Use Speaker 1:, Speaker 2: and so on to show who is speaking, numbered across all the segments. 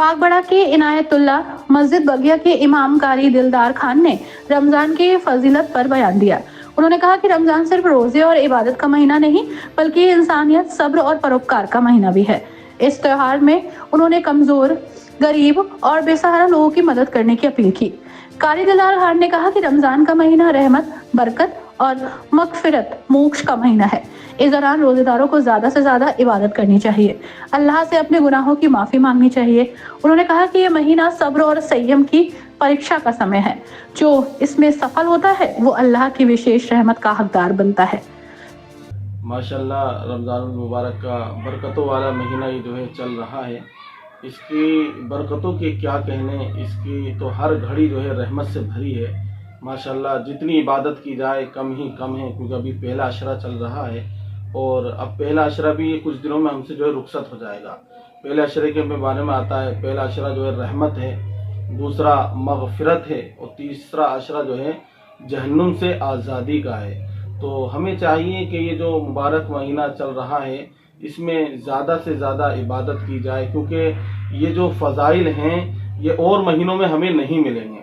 Speaker 1: پاک بڑا کے عنایت اللہ مسجد بگیا کے امام قاری دلدار خان نے رمضان کی فضیلت پر بیان دیا۔ انہوں نے کہا کہ رمضان صرف روزے اور عبادت کا مہینہ نہیں بلکہ انسانیت، صبر اور پروپکار کا مہینہ بھی ہے۔ اس تہوار میں انہوں نے کمزور، غریب اور بے سہارا لوگوں کی مدد کرنے کی اپیل کی۔ قاری دلدار خان نے کہا کہ رمضان کا مہینہ رحمت، برکت اور مغفرت، موکش کا مہینہ ہے۔ اس دوران روزے داروں کو زیادہ سے زیادہ عبادت کرنی چاہیے، اللہ سے اپنے گناہوں کی معافی مانگنی چاہیے۔ انہوں نے کہا کہ یہ مہینہ صبر اور سیم کی پریکشا کا سمے ہے۔ جو اس میں سفل ہوتا ہے وہ اللہ کی وشیش رحمت کا حقدار بنتا ہے۔
Speaker 2: ماشاءاللہ رمضان المبارک کا برکتوں والا مہینہ یہ جو ہے چل رہا ہے، اس کی برکتوں کے کیا کہنے، اس کی تو ہر گھڑی جو ہے رحمت سے بھری ہے۔ ماشاءاللہ جتنی عبادت کی جائے کم ہی کم ہے، کیونکہ ابھی پہلا عشرہ چل رہا ہے اور اب پہلا عشرہ بھی کچھ دنوں میں ہم سے جو ہے رخصت ہو جائے گا۔ پہلے عشرے کے بارے میں آتا ہے، پہلا عشرہ جو ہے رحمت ہے، دوسرا مغفرت ہے اور تیسرا عشرہ جو ہے جہنم سے آزادی کا ہے۔ تو ہمیں چاہیے کہ یہ جو مبارک مہینہ چل رہا ہے اس میں زیادہ سے زیادہ عبادت کی جائے، کیونکہ یہ جو فضائل ہیں یہ اور مہینوں میں ہمیں نہیں ملیں گے۔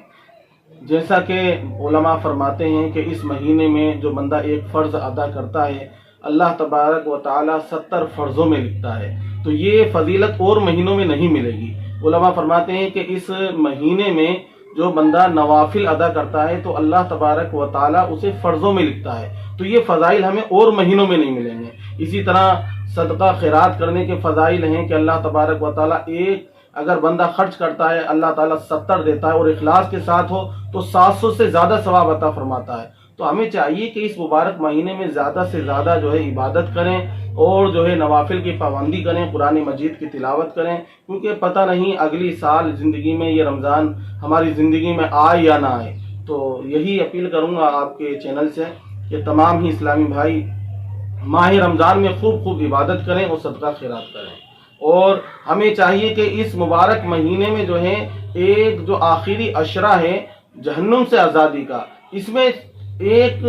Speaker 2: جیسا کہ علماء فرماتے ہیں کہ اس مہینے میں جو بندہ ایک فرض ادا کرتا ہے اللہ تبارک و تعالی 70 فرضوں میں لکھتا ہے، تو یہ فضیلت اور مہینوں میں نہیں ملے گی۔ علماء فرماتے ہیں کہ اس مہینے میں جو بندہ نوافل ادا کرتا ہے تو اللہ تبارک و تعالی اسے فرضوں میں لکھتا ہے، تو یہ فضائل ہمیں اور مہینوں میں نہیں ملیں گے۔ اسی طرح صدقہ خیرات کرنے کے فضائل ہیں کہ اللہ تبارک و تعالی ایک اگر بندہ خرچ کرتا ہے اللہ تعالیٰ 70 دیتا ہے، اور اخلاص کے ساتھ ہو تو 700 سے زیادہ ثواب عطا فرماتا ہے۔ تو ہمیں چاہیے کہ اس مبارک مہینے میں زیادہ سے زیادہ جو ہے عبادت کریں اور جو ہے نوافل کی پابندی کریں، قرآن مجید کی تلاوت کریں، کیونکہ پتہ نہیں اگلی سال زندگی میں یہ رمضان ہماری زندگی میں آئے یا نہ آئے۔ تو یہی اپیل کروں گا آپ کے چینل سے کہ تمام ہی اسلامی بھائی ماہ رمضان میں خوب عبادت کریں اور صدقہ خیرات کریں۔ اور ہمیں چاہیے کہ اس مبارک مہینے میں جو ہے ایک جو آخری عشرہ ہے جہنم سے آزادی کا، اس میں ایک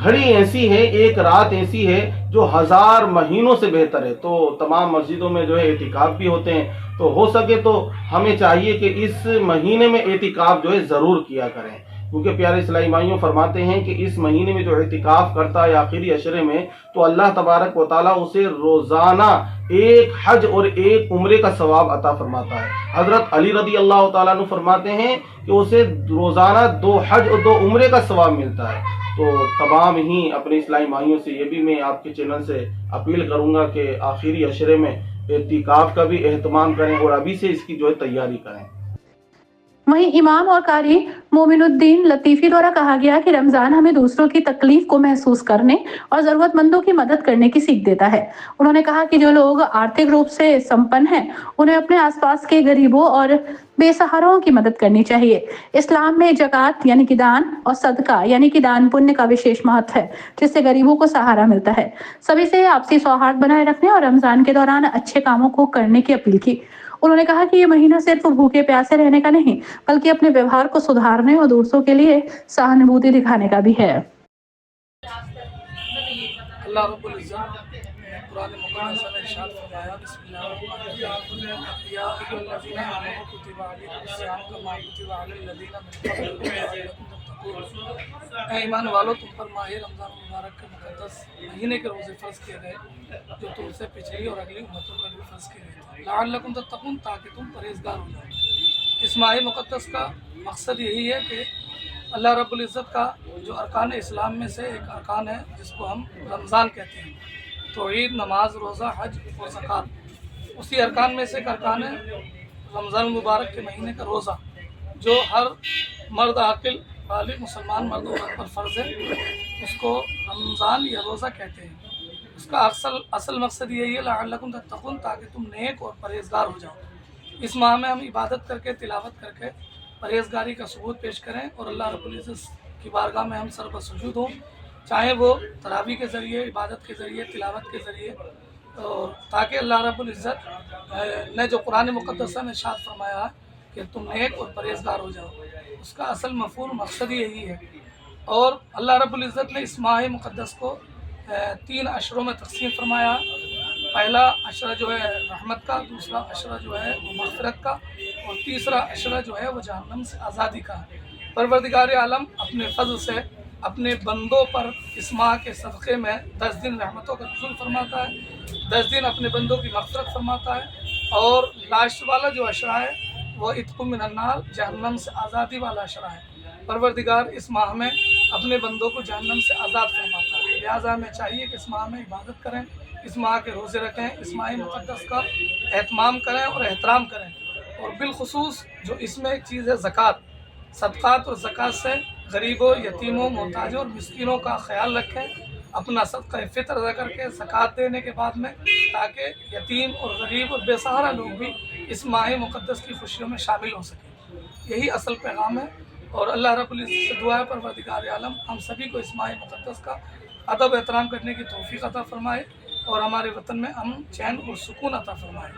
Speaker 2: گھڑی ایسی ہے، ایک رات ایسی ہے جو 1000 مہینوں سے بہتر ہے۔ تو تمام مسجدوں میں جو ہے اعتکاف بھی ہوتے ہیں، تو ہو سکے تو ہمیں چاہیے کہ اس مہینے میں اعتکاف جو ہے ضرور کیا کریں، کیونکہ پیارے اسلامی بھائیوں فرماتے ہیں کہ اس مہینے میں جو اعتکاف کرتا ہے آخری عشرے میں تو اللہ تبارک و تعالیٰ اسے روزانہ ایک حج اور ایک عمرے کا ثواب عطا فرماتا ہے۔ حضرت علی رضی اللہ تعالیٰ عنہ فرماتے ہیں کہ اسے روزانہ 2 حج اور 2 عمرے کا ثواب ملتا ہے۔ تو تمام ہی اپنے اسلامی بھائیوں سے یہ بھی میں آپ کے چینل سے اپیل کروں گا کہ آخری عشرے میں اعتکاف کا بھی اہتمام کریں اور ابھی سے اس کی جو ہے تیاری کریں۔
Speaker 1: وہیں امام اور قاری مومن الدین لطیفی دوارا کہا گیا کہ رمضان ہمیں دوسروں کی تکلیف کو محسوس کرنے اور ضرورت مندوں کی مدد کرنے کی سیکھ دیتا ہے۔ انہوں نے کہا کہ جو لوگ آرتھک روپ سے سمپن ہیں انہیں اپنے آس پاس کے غریبوں اور بے سہاراؤں کی مدد کرنی چاہیے۔ اسلام میں زکوٰۃ یعنی کہ دان اور صدقہ یعنی کہ دان پنیہ کا وشیش مہتو ہے، جس سے غریبوں کو سہارا ملتا ہے۔ سبھی سے آپسی سوہارد بنائے رکھنے اور رمضان کے دوران اچھے کاموں کو کرنے کی اپیل کی۔ انہوں نے کہا کہ یہ مہینہ صرف بھوکے پیاسے رہنے کا نہیں بلکہ اپنے ویوہار کو سدھارنے اور دوسروں کے لیے سہانوبوتی دکھانے کا بھی ہے۔
Speaker 3: اللہ رب العزت قرآن مقدس میں ارشاد فرمایا، بسم اللہ الرحمن الرحیم، یا ایھا الذین آمنوا کتب علیکم الصیام کما کتب علی الذین من قبلکم لعلکم تتقون۔ اے ایمان والو، تم پر ماہ رمضان المبارک کے مقدس مہینے کے روزے فرض کیے گئے جو تم سے پچھلی اور اگلی امتوں پر بھی فرض کیے گئے تھے، لعلکم تتقون، تاکہ تم پرہیزگار ہو جاؤ۔ اس ماہ مقدس کا مقصد یہی ہے کہ اللہ رب العزت کا جو ارکان اسلام میں سے ایک ارکان ہے جس کو ہم رمضان کہتے ہیں، توحید، نماز، روزہ، حج اور زکوٰۃ، اسی ارکان میں سے ایک ارکان ہے رمضان المبارک کے مہینے کا روزہ، جو ہر مرد عاقل بالغ مسلمان مرد و عورت پر فرض ہے۔ اس کو رمضان یا روزہ کہتے ہیں۔ اس کا اصل مقصد یہی ہے لعلکم تتقون، تاکہ تم نیک اور پرہیزگار ہو جاؤ۔ اس ماہ میں ہم عبادت کر کے، تلاوت کر کے پرہیزگاری کا ثبوت پیش کریں اور اللہ رب العزت کی بارگاہ میں ہم سر بسجود ہوں، چاہے وہ تراویح کے ذریعے، عبادت کے ذریعے، تلاوت کے ذریعے، اور تاکہ اللہ رب العزت نے جو قرآن مقدس میں ارشاد فرمایا ہے کہ تم نیک اور پرہیزگار ہو جاؤ، اس کا اصل مفہوم مقصد یہی ہے۔ اور اللہ رب العزت نے اس ماہ مقدس کو 3 عشروں میں تقسیم فرمایا۔ پہلا عشرہ جو ہے رحمت کا، دوسرا عشرہ جو ہے وہ مغفرت کا، اور تیسرا عشرہ جو ہے وہ جہنم سے آزادی کا ہے۔ پروردگار عالم اپنے فضل سے اپنے بندوں پر اس ماہ کے صدقے میں 10 دن رحمتوں کا نزول فرماتا ہے، 10 دن اپنے بندوں کی مغفرت فرماتا ہے، اور لاسٹ والا جو عشرہ ہے وہ عتق من النار، جہنم سے آزادی والا عشرہ ہے۔ پروردگار اس ماہ میں اپنے بندوں کو جہنم سے آزاد فرماتا ہے، لہٰذا ہمیں چاہیے کہ اس ماہ میں عبادت کریں، اس ماہ کے روزے رکھیں، اس ماہ مقدس کا اہتمام کریں اور احترام کریں، اور بالخصوص جو اس میں ایک چیز ہے زکوٰۃ، صدقات اور زکوٰۃ سے غریبوں، یتیموں، محتاجوں اور مسکینوں کا خیال رکھیں، اپنا صدقہ فطر ادا کر کے زکوٰۃ دینے کے بعد میں، تاکہ یتیم اور غریب اور بے سہارا لوگ بھی اس ماہ مقدس کی خوشیوں میں شامل ہو سکیں۔ یہی اصل پیغام ہے، اور اللہ رب العزت سے دعا ہے پروردگار عالم ہم سبھی کو اس ماہ مقدس کا ادب احترام کرنے کی توفیق عطا فرمائے، اور ہمارے وطن میں امن، چین اور سکون عطا فرمائے۔